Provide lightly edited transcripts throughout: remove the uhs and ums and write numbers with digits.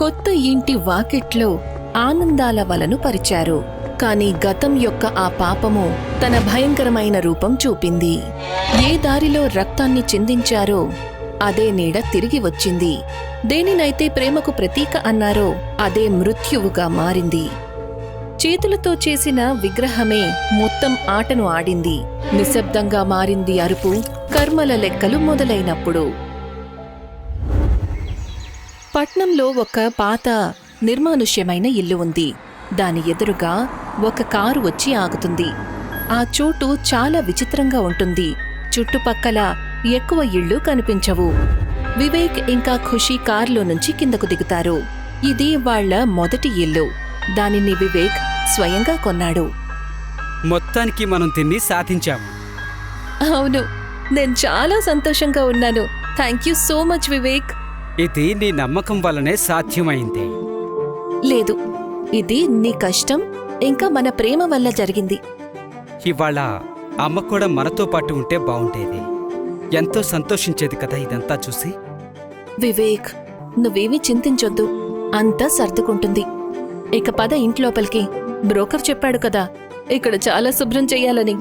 కొత్త ఇంటి వాకిట్లో ఆనందాల వలను పరిచారు. కాని గతం యొక్క ఆ పాపము తన భయంకరమైన రూపం చూపింది. ఏ దారిలో రక్తాన్ని చిందించారో అదే నీడ తిరిగి వచ్చింది. దేనినైతే ప్రేమకు ప్రతీక అన్నారో అదే మృత్యువుగా మారింది. చేతులతో చేసిన విగ్రహమే మొత్తం ఆటను ఆడింది. నిశ్శబ్దంగా మారింది అరుపు, కర్మల లెక్కలు మొదలైనప్పుడు. పట్నంలో ఒక పాత నిర్మానుష్యమైన ఇల్లు ఉంది. దాని ఎదురుగా ఒక కారు వచ్చి ఆగుతుంది. ఆ చోటు చాలా విచిత్రంగా ఉంటుంది. చుట్టుపక్కల ఎక్కువ ఇళ్ళు కనిపించవు. వివేక్ ఇంకా ఖుషీ కారులో నుంచి కిందకు దిగుతారు. ఇది వాళ్ల మొదటి ఇల్లు. దానిని వివేక్ స్వయంగా కొన్నాడు. మొత్తానికి మనం దీన్ని సాధించాము. అవును, నేను చాలా సంతోషంగా ఉన్నాను. Thank you so much Vivek. ఇది నీ నమ్మకం వల్లనే సాధ్యమైంది. లేదు, ఇది నీ కష్టం ఇంకా మన ప్రేమ వల్ల జరిగింది. ఇవాళ అమ్మ కూడా మనతో పాటు ఉంటే బావుండేది. ఎంతో సంతోషించేది కదా ఇదంతా చూసి. వివేక్, నువ్వేమీ చింతించొద్దు, అంతా సర్దుకుంటుంది. ఇక పద ఇంట్లోపలికి. బ్రోకర్ చెప్పాడు కదా ఇక్కడ చాలా శుభ్రం చెయ్యాలని.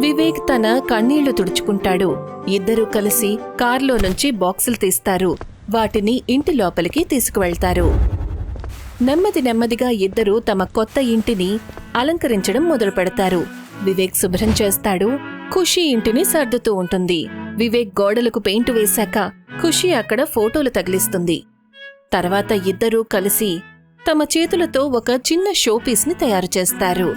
వివేక్ తన కన్నీళ్లు తుడుచుకుంటాడు. ఇద్దరూ కలిసి కార్లో నుంచి బాక్సులు తీస్తారు. వాటిని ఇంటి లోపలికి తీసుకువెళ్తారు. నెమ్మది నెమ్మదిగా ఇద్దరూ తమ కొత్త ఇంటిని అలంకరించడం మొదలు పెడతారు. వివేక్ శుభ్రం చేస్తాడు, ఖుషీ ఇంటిని సర్దుతూ ఉంటుంది. వివేక్ గోడలకు పెయింట్ వేశాక ఖుషీ అక్కడ ఫోటోలు తగిలిస్తుంది. తర్వాత ఇద్దరూ కలిసి తమ చేతులతో ఒక చిన్న షోపీస్ ని తయారు చేస్తారు.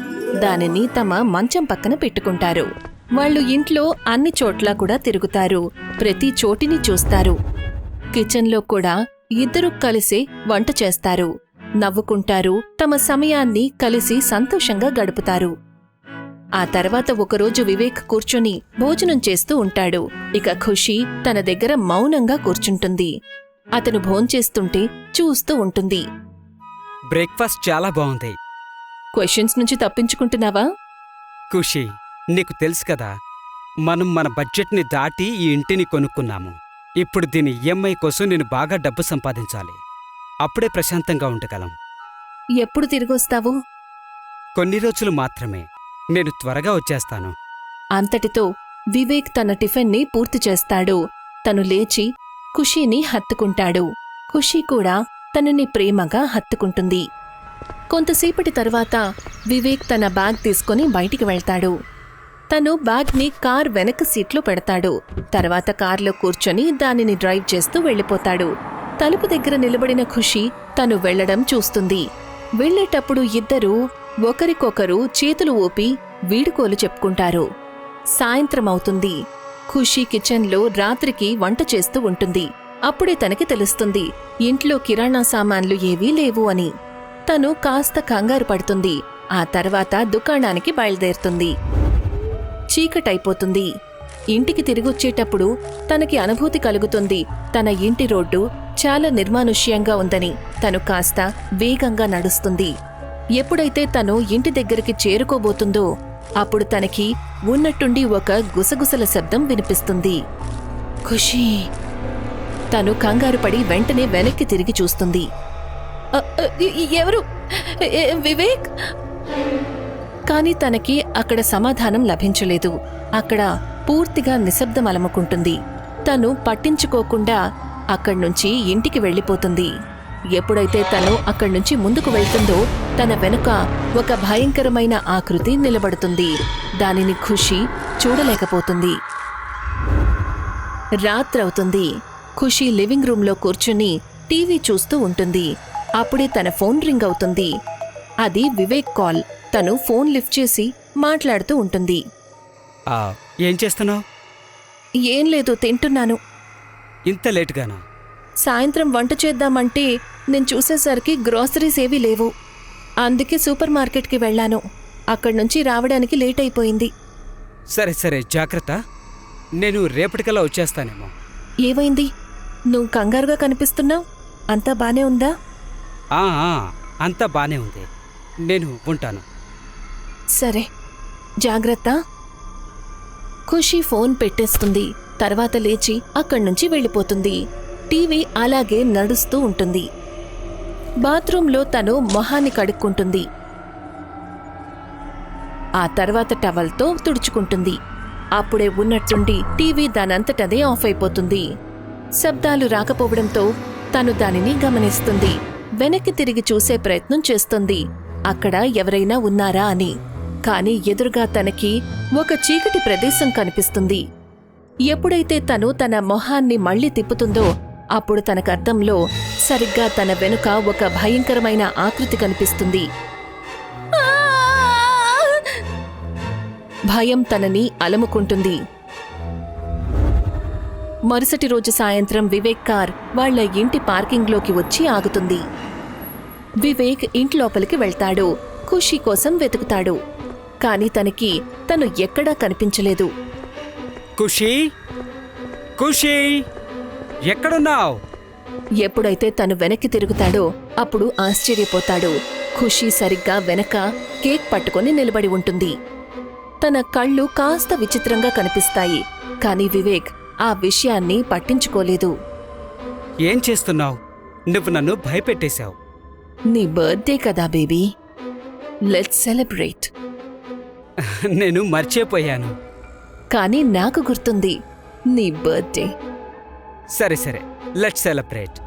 దానిని తమ మంచం పక్కన పెట్టుకుంటారు. వాళ్ళు ఇంట్లో అన్ని చోట్లా కూడా తిరుగుతారు. ప్రతి చోటిని చూస్తారు. కిచెన్లో కూడా ఇద్దరూ కలిసి వంట చేస్తారు. నవ్వుకుంటారు. తమ సమయాన్ని కలిసి సంతోషంగా గడుపుతారు. ఆ తర్వాత ఒకరోజు వివేక్ కూర్చొని భోజనం చేస్తూ ఉంటాడు. ఇక ఖుషీ తన దగ్గర మౌనంగా కూర్చుంటుంది. అతను భోంచేస్తుంటే చూస్తూ ఉంటుంది. బ్రేక్ఫాస్ట్ చాలా బాగుంది. క్వశ్చన్స్ నుంచి తప్పించుకుంటున్నావా? ఖుషీ, నీకు తెలుసు కదా మనం మన బడ్జెట్ని దాటి ఈ ఇంటిని కొనుక్కున్నాము. ఇప్పుడు దీని ఈఎంఐ కోసం నేను బాగా డబ్బు సంపాదించాలి. అప్పుడే ప్రశాంతంగా ఉండగలం. ఎప్పుడు తిరిగొస్తావు? కొన్ని రోజులు మాత్రమే. నేను త్వరగా వచ్చేస్తాను. అంతటితో వివేక్ తన టిఫిన్ని పూర్తి చేస్తాడు. తను లేచి ఖుషీని హత్తుకుంటాడు. ఖుషీ కూడా తనని ప్రేమగా హత్తుకుంటుంది. కొంతసేపటి తర్వాత వివేక్ తన బ్యాగ్ తీసుకుని బయటికి వెళ్తాడు. తను బ్యాగ్ని కార్ వెనక సీట్లో పెడతాడు. తర్వాత కార్లో కూర్చొని దానిని డ్రైవ్ చేస్తూ వెళ్ళిపోతాడు. తలుపు దగ్గర నిలబడిన ఖుషీ తను వెళ్లడం చూస్తుంది. వెళ్లేటప్పుడు ఇద్దరూ ఒకరికొకరు చేతులు ఊపి వీడుకోలు చెప్పుకుంటారు. సాయంత్రం అవుతుంది. ఖుషీ కిచెన్లో రాత్రికి వంట చేస్తూ ఉంటుంది. అప్పుడే తనకి తెలుస్తుంది ఇంట్లో కిరాణా సామాన్లు ఏవీ లేవు అని. తను కాస్త కంగారు పడుతుంది. ఆ తర్వాత దుకాణానికి బయలుదేరుతుంది. చీకటైపోతుంది. ఇంటికి తిరిగొచ్చేటప్పుడు తనకి అనుభూతి కలుగుతుంది తన ఇంటి రోడ్డు చాలా నిర్మానుష్యంగా ఉందని. తను కాస్త వేగంగా నడుస్తుంది. ఎప్పుడైతే తను ఇంటి దగ్గరికి చేరుకోబోతుందో అప్పుడు తనకి ఉన్నట్టుండి ఒక గుసగుసల శబ్దం వినిపిస్తుంది. ఖుషీ! తను కంగారుపడి వెంటనే వెనక్కి తిరిగి చూస్తుంది. ఎవరు? వివేక్! కాని తనకి అక్కడ సమాధానం లభించలేదు. అక్కడ పూర్తిగా నిశ్శబ్దం అలముకుంటుంది. తను పట్టించుకోకుండా అక్కడ్నుంచి ఇంటికి వెళ్ళిపోతుంది. ఎప్పుడైతే తను అక్కడ్నుంచి ముందుకు వెళ్తుందో తన వెనుక ఒక భయంకరమైన ఆకృతి నిలబడుతుంది. దానిని ఖుషీ చూడలేకపోతుంది. రాత్రవుతుంది. ఖుషీ లివింగ్ రూంలో కూర్చుని టీవీ చూస్తూ ఉంటుంది. అప్పుడే తన ఫోన్ రింగ్ అవుతుంది. అది వివేక్ కాల్. తను ఫోన్ లిఫ్ట్ చేసి మాట్లాడుతూ ఉంటుంది. ఏం చేస్తున్నావు? ఏం లేదు, తింటున్నాను. ఇంత లేటుగానా? సాయంత్రం వంట చేద్దామంటే నేను చూసేసరికి గ్రోసరీస్ ఏవీ లేవు. అందుకే సూపర్ మార్కెట్కి వెళ్ళాను. అక్కడ్నుంచి రావడానికి లేట్ అయిపోయింది. సరే సరే, జాగ్రత్త. నేను రేపటికల్లా వచ్చేస్తానేమో. ఏమైంది? నువ్వు కంగారుగా కనిపిస్తున్నావు. అంతా బానే ఉందా? అంతా బానే ఉంది. నేను ఉంటాను. సరే, జాగ్రత్త. ఖుషీ ఫోన్ పెట్టేస్తుంది. తర్వాత లేచి అక్కడ్నుంచి వెళ్ళిపోతుంది. టీవీ అలాగే నడుస్తూ ఉంటుంది. బాత్రూంలో తను మొహాన్ని కడుక్కుంటుంది. ఆ తర్వాత టవల్తో తుడుచుకుంటుంది. అప్పుడే ఉన్నట్టుండి టీవీ దానంతటదే ఆఫ్ అయిపోతుంది. శబ్దాలు రాకపోవడంతో తను దానిని గమనిస్తుంది. వెనక్కి తిరిగి చూసే ప్రయత్నం చేస్తుంది, అక్కడ ఎవరైనా ఉన్నారా అని. కాని ఎదురుగా తనకి ఒక చీకటి ప్రదేశం కనిపిస్తుంది. ఎప్పుడైతే తను తన మొహాన్ని మళ్లీ తిప్పుతుందో అప్పుడు తనకర్థంలో సరిగ్గా తన వెనుక ఒక భయంకరమైన ఆకృతి కనిపిస్తుంది. భయం తనని అలముకుంటుంది. మరుసటి రోజు సాయంత్రం వివేక్ కార్ వాళ్ల ఇంటి పార్కింగ్లోకి వచ్చి ఆగుతుంది. వివేక్ ఇంట్లోపలికి వెళ్తాడు. ఖుషీ కోసం వెతుకుతాడు. కాని తను ఎక్కడా కనిపించలేదు. ఖుషీ, ఖుషీ, ఎక్కడున్నావ్? ఎప్పుడైతే తను వెనక్కి తిరుగుతాడో అప్పుడు ఆశ్చర్యపోతాడు. ఖుషీ సరిగ్గా వెనక కేక్ పట్టుకొని నిలబడి ఉంటుంది. తన కళ్ళు కాస్త విచిత్రంగా కనిపిస్తాయి. కాని వివేక్ ఆ విషయాన్ని పట్టించుకోలేదు. ఏం చేస్తున్నావు? నువ్వు నన్ను భయపెట్టేశావు. నీ బర్త్డే కదా బేబీ, లెట్స్ సెలబ్రేట్. నేను మర్చిపోయాను. కానీ నాకు గుర్తుంది నీ బర్త్డే. సరే సరే, లెట్స్ సెలబ్రేట్.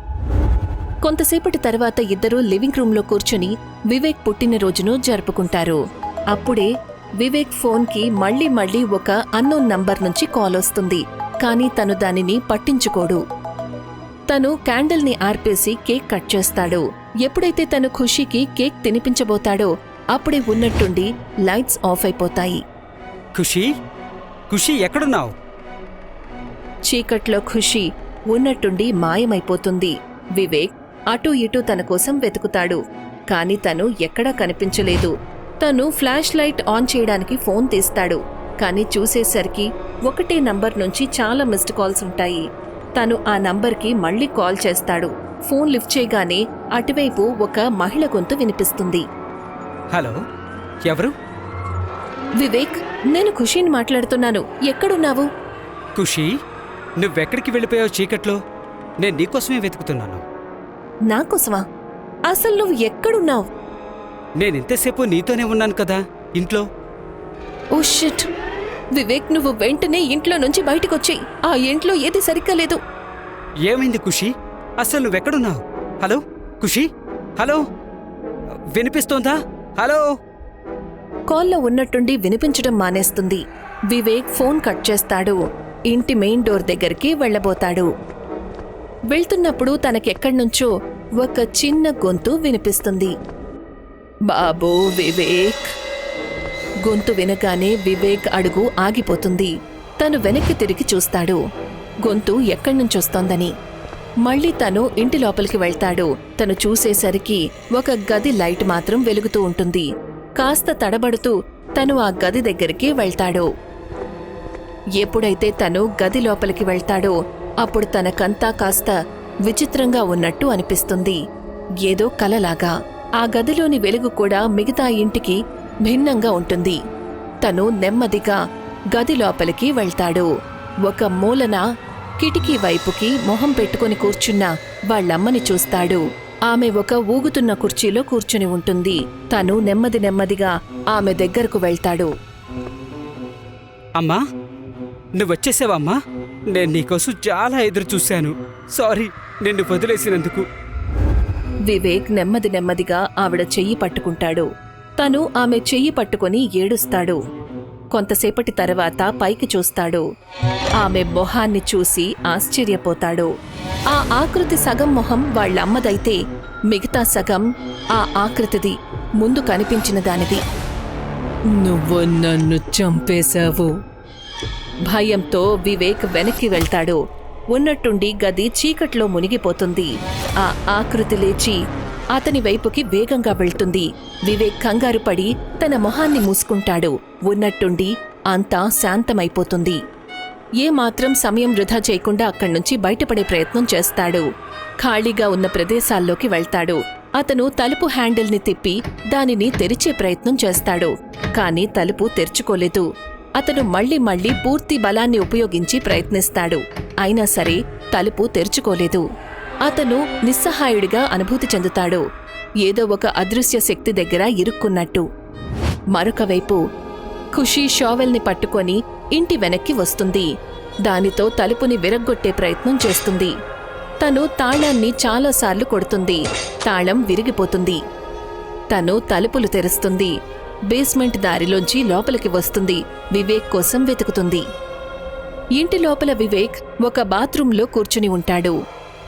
కొంతసేపటి తర్వాత ఇద్దరూ లివింగ్ రూంలో కూర్చుని వివేక్ పుట్టినరోజును జరుపుకుంటారు. అప్పుడే వివేక్ ఫోన్కి మళ్లీ ఒక అన్నోన్ నంబర్ నుంచి కాల్ వస్తుంది. కానీ తను దానిని పట్టించుకోడు. తను క్యాండిల్ని ఆర్పేసి కేక్ కట్ చేస్తాడు. ఎప్పుడైతే తను ఖుషీకి కేక్ తినిపించబోతాడో అప్పుడే ఉన్నట్టుండి లైట్స్ ఆఫ్ అయిపోతాయి. ఖుషీ, ఖుషీ ఎక్కడున్నావు? చీకట్లో ఖుషీ ఉన్నట్టుండి మాయమైపోతుంది. వివేక్ అటూ ఇటూ తన కోసం వెతుకుతాడు. కాని తను ఎక్కడా కనిపించలేదు. తను ఫ్లాష్ లైట్ ఆన్ చేయడానికి ఫోన్ తీస్తాడు. కాని చూసేసరికి ఒకటే నంబర్ నుంచి చాలా మిస్డ్ కాల్స్ ఉంటాయి. తను ఆ నంబర్కి మళ్లీ కాల్ చేస్తాడు. ఫోన్ లిఫ్ట్ చేయగానే అటువైపు ఒక మహిళ గొంతు వినిపిస్తుంది. హలో, ఎవరు? వివేక్, నేను ఖుషీని మాట్లాడుతున్నాను. ఎక్కడున్నావు? ఖుషీ, నువ్వెక్కడికి వెళ్ళిపోయావు చీకట్లో? నేను నీకోసమే వెతుకుతున్నాను. నాకోసమా? అసలు నువ్వు ఎక్కడున్నావు? నేనింతసేపు నీతోనే ఉన్నాను కదా, ఇంట్లో. Oh shit! వివేక్, నువ్వు వెంటనే ఇంట్లో నుంచి బయటకొచ్చేయ్. ఆ ఇంట్లో ఏది సరిగ్గా లేదు. ఏమైంది ఖుషీ? అసలు నువ్వెక్కడున్నావు? హలో ఖుషీ, హలో, వినిపిస్తోందా? హలో. కాల్లో ఉన్నట్టుండి వినిపించడం మానేస్తుంది. వివేక్ ఫోన్ కట్ చేస్తాడు. ఇంటి మెయిన్ డోర్ దగ్గరికి వెళ్లబోతాడు. వెళ్తున్నప్పుడు తనకెక్కడ్నుంచో ఒక చిన్న గొంతు వినిపిస్తుంది. బాబూ వివేక్. గొంతు వినగానే వివేక్ అడుగు ఆగిపోతుంది. తను వెనక్కి తిరిగి చూస్తాడు, గొంతు ఎక్కడ్నుంచొస్తోందని. మళ్లీ తను ఇంటి లోపలికి వెళ్తాడు. తను చూసేసరికి ఒక గది లైట్ మాత్రం వెలుగుతూ ఉంటుంది. కాస్త తడబడుతూ తను ఆ గది దగ్గరికి వెళ్తాడు. ఎప్పుడైతే తను గది లోపలికి వెళ్తాడో అప్పుడు తనకంతా కాస్త విచిత్రంగా ఉన్నట్టు అనిపిస్తుంది. ఏదో కలలాగా. ఆ గదిలోని వెలుగు కూడా మిగతా ఇంటికి భిన్నంగా ఉంటుంది. తను నెమ్మదిగా గది లోపలికి వెళ్తాడు. ఒక మూలన కిటికీ వైపుకి మొహం పెట్టుకుని కూర్చున్న వాళ్ళమ్మని చూస్తాడు. ఆమె ఒక ఊగుతున్న కుర్చీలో కూర్చుని ఉంటుంది. తను నెమ్మదిగా ఆమె దగ్గరకు వెళ్తాడు. అమ్మా, నువ్వొచ్చేసావమ్మా? నేను నీకోసం చాలా ఎదురు చూశాను. సారీ, నిన్ను వదిలేసినందుకు. వివేక్ నెమ్మదిగా ఆవిడ చెయ్యి పట్టుకుంటాడు. తను ఆమె చెయ్యి పట్టుకుని ఏడుస్తాడు. కొంతసేపటి తర్వాత పైకి చూస్తాడు. ఆమె మొహాన్ని చూసి ఆశ్చర్యపోతాడు. ఆ ఆకృతి సగం మొహం వాళ్ళమ్మదైతే మిగతా సగం ఆ ఆకృతిది, ముందు కనిపించిన దానిది. నువ్వు నన్ను చంపేశావు. భయంతో వివేక్ వెనక్కి వెళ్తాడు. ఉన్నట్టుండి గది చీకట్లో మునిగిపోతుంది. ఆ ఆకృతి లేచి అతని వైపుకి వేగంగా వెళ్తుంది. వివేక్ కంగారు పడి తన మొహాన్ని మూసుకుంటాడు. ఉన్నట్టుండి అంతా శాంతమైపోతుంది. ఏమాత్రం సమయం వృధా చేయకుండా అక్కడ్నుంచి బయటపడే ప్రయత్నం చేస్తాడు. ఖాళీగా ఉన్న ప్రదేశాల్లోకి వెళ్తాడు. అతను తలుపు హ్యాండిల్ని తిప్పి దానిని తెరిచే ప్రయత్నం చేస్తాడు. కాని తలుపు తెరుచుకోలేదు. అతను మళ్లీ పూర్తి బలాన్ని ఉపయోగించి ప్రయత్నిస్తాడు. అయినా సరే తలుపు తెరుచుకోలేదు. అతను నిస్సహాయుడిగా అనుభూతి చెందుతాడు, ఏదో ఒక అదృశ్య శక్తి దగ్గర ఇరుక్కున్నట్టు. మరొక వైపు ఖుషీ షావెల్ని పట్టుకొని ఇంటి వెనక్కి వస్తుంది. దానితో తలుపుని విరగ్గొట్టే ప్రయత్నం చేస్తుంది. తను తాళాన్ని చాలాసార్లు కొడుతుంది. తాళం విరిగిపోతుంది. తను తలుపులు తెరుస్తుంది. బేస్మెంట్ దారిలోంచి లోపలికి వస్తుంది. వివేక్ కోసం వెతుకుతుంది. ఇంటి లోపల వివేక్ ఒక బాత్రూంలో కూర్చుని ఉంటాడు.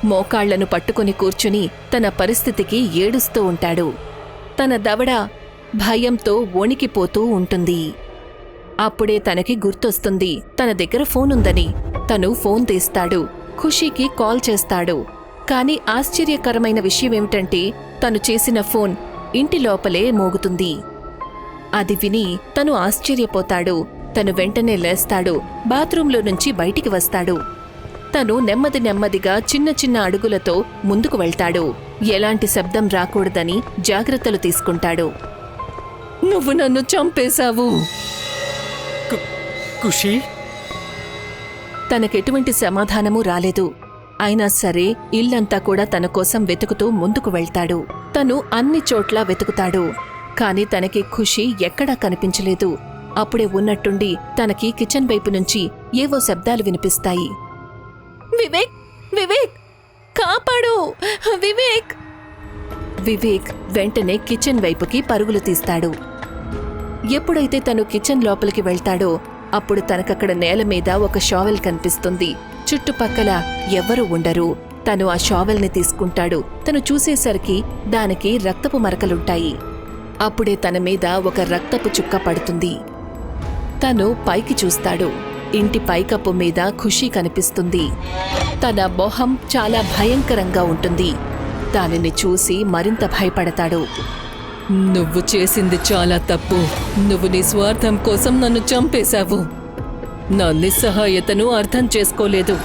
మోకాళ్లను పట్టుకుని కూర్చుని తన పరిస్థితికి ఏడుస్తూ ఉంటాడు. తన దవడ భయంతో వణికిపోతూ ఉంటుంది. అప్పుడే తనకి గుర్తొస్తుంది తన దగ్గర ఫోనుందని. తను ఫోన్ తీస్తాడు. ఖుషీకి కాల్ చేస్తాడు. కాని ఆశ్చర్యకరమైన విషయమేమిటంటే తను చేసిన ఫోన్ ఇంటి లోపలే మోగుతుంది. అది విని తను ఆశ్చర్యపోతాడు. తను వెంటనే లేస్తాడు. బాత్రూంలో నుంచి బయటికి వస్తాడు. తను నెమ్మదిగా చిన్న చిన్న అడుగులతో ముందుకు వెళ్తాడు. ఎలాంటి శబ్దం రాకూడదని జాగ్రత్తలు తీసుకుంటాడు. నువ్వు నన్ను చంపేశావు. ఖుషీ, తనకెటువంటి సమాధానమూ రాలేదు. అయినా సరే ఇల్లంతా కూడా తన కోసం వెతుకుతూ ముందుకు వెళ్తాడు. తను అన్ని చోట్లా వెతుకుతాడు. కాని తనకి ఖుషీ ఎక్కడా కనిపించలేదు. అప్పుడే ఉన్నట్టుండి తనకి కిచెన్ వైపు నుంచి ఏవో శబ్దాలు వినిపిస్తాయి. వివేక్, వివేక్, కాపాడు, వివేక్. వివేక్ వెంటనే కిచెన్ వైపుకి పరుగులు తీస్తాడు. ఎప్పుడైతే తను కిచెన్ లోపలికి వెళ్తాడో అప్పుడు తనకక్కడ నేల మీద ఒక షావెల్ కనిపిస్తుంది. చుట్టుపక్కల ఎవ్వరూ ఉండరు. తను ఆ షావెల్ని తీసుకుంటాడు. తను చూసేసరికి దానికి రక్తపు మరకలుంటాయి. అప్పుడే తన మీద ఒక రక్తపు చుక్క పడుతుంది. తను పైకి చూస్తాడు. ఇంటి పైకప్పు మీద ఖుషీ కనిపిస్తుంది. తన మొహం చాలా భయంకరంగా ఉంటుంది. దానిని చూసి మరింత భయపడతాడు. నువ్వు చేసింది చాలా తప్పు. నువ్వు నీ స్వార్థం కోసం నన్ను చంపేశావు. నా నిస్సహాయతను అర్థం చేసుకోలేదు.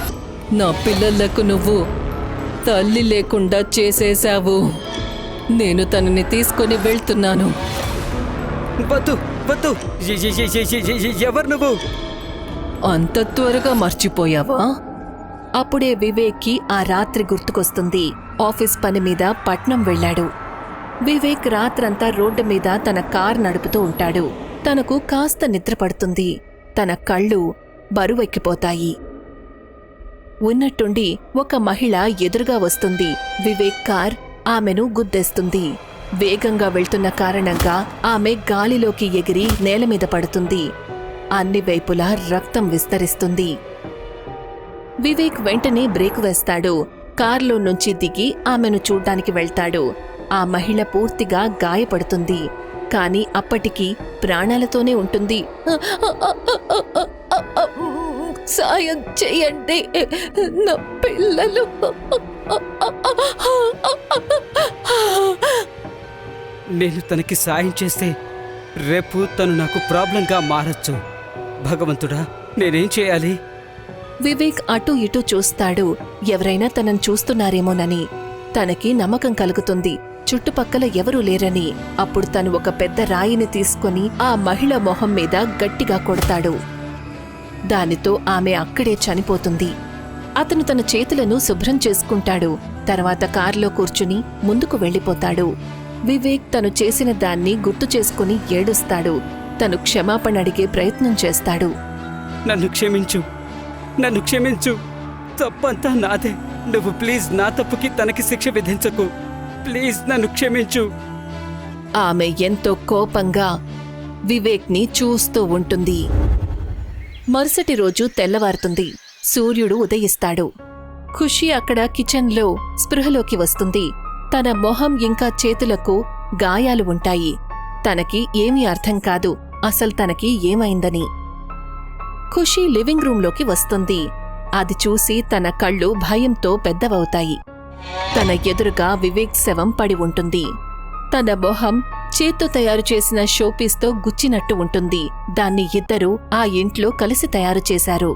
నా పిల్లలకు నువ్వు తల్లి లేకుండా చేసేశావు. నేను తనని తీసుకొని వెళ్తున్నాను. వద్దు వద్దు, ఎవరు నువ్వు? అంత త్వరగా మర్చిపోయావా? అప్పుడే వివేక్కి ఆ రాత్రి గుర్తుకొస్తుంది. ఆఫీస్ పని మీద పట్నం వెళ్ళాడు. వివేక్ రాత్రంతా రోడ్డు మీద తన కార్ నడుపుతూ ఉంటాడు. తనకు కాస్త నిద్ర పడుతుంది. తన కళ్ళు బరువెక్కిపోతాయి. ఉన్నట్టుండి ఒక మహిళ ఎదురుగా వస్తుంది. వివేక్ కార్ ఆమెను గుద్దేస్తుంది. వేగంగా వెళ్తున్న కారణంగా ఆమె గాలిలోకి ఎగిరి నేలమీద పడుతుంది. అన్ని వైపులా రక్తం విస్తరిస్తుంది. వివేక్ వెంటనే బ్రేక్ వేస్తాడు. కార్లో నుంచి దిగి ఆమెను చూడ్డానికి వెళ్తాడు. ఆ మహిళ పూర్తిగా గాయపడుతుంది. కాని అప్పటికి ప్రాణాలతోనే ఉంటుంది. సాయం చెయ్యండి, నా పిల్లలు. నేను తనకి సాయం చేస్తే రేపు తను నాకు ప్రాబ్లంగా మారచ్చు. భగవంతుడా, నేనేం చేయాలి? వివేక్ అటూ ఇటూ చూస్తాడు. ఎవరైనా తనను చూస్తున్నారేమోనని. తనకి నమ్మకం కలుగుతుంది చుట్టుపక్కల ఎవరూ లేరని. అప్పుడు తను ఒక పెద్ద రాయిని తీసుకొని ఆ మహిళ మొహం మీద గట్టిగా కొడతాడు. దానితో ఆమె అక్కడే చనిపోతుంది. అతను తన చేతులను శుభ్రం చేసుకుంటాడు. తర్వాత కారులో కూర్చుని ముందుకు వెళ్ళిపోతాడు. వివేక్ తను చేసిన దాన్ని గుర్తు చేసుకుని ఏడుస్తాడు. తను క్షమాపణ అడిగే ప్రయత్నం చేస్తాడు. నన్ను క్షమించు, నన్ను క్షమించు. తప్పంతా నాదే. నువ్వు ప్లీజ్ నా తప్పుకి తనకి శిక్ష విధించకు. ప్లీజ్ నన్ను క్షమించు. ఆమె ఎంతో కోపంగా వివేక్ని చూస్తూ ఉంటుంది. మరుసటి రోజు తెల్లవారుతుంది. సూర్యుడు ఉదయిస్తాడు. ఖుషీ అక్కడ కిచెన్లో స్పృహలోకి వస్తుంది. తన మొహం ఇంకా చేతులకు గాయాలు ఉంటాయి. తనకి ఏమీ అర్థం కాదు అసలు తనకి ఏమైందని. ఖుషీ లివింగ్ రూంలోకి వస్తుంది. అది చూసి తన కళ్ళు భయంతో పెద్దవవుతాయి. తన ఎదురుగా వివేక్ శవం పడి ఉంటుంది. తన మొహం చేత్తో తయారు చేసిన షోపీస్తో గుచ్చినట్టు ఉంటుంది. దాన్ని ఇద్దరూ ఆ ఇంట్లో కలిసి తయారు చేశారు.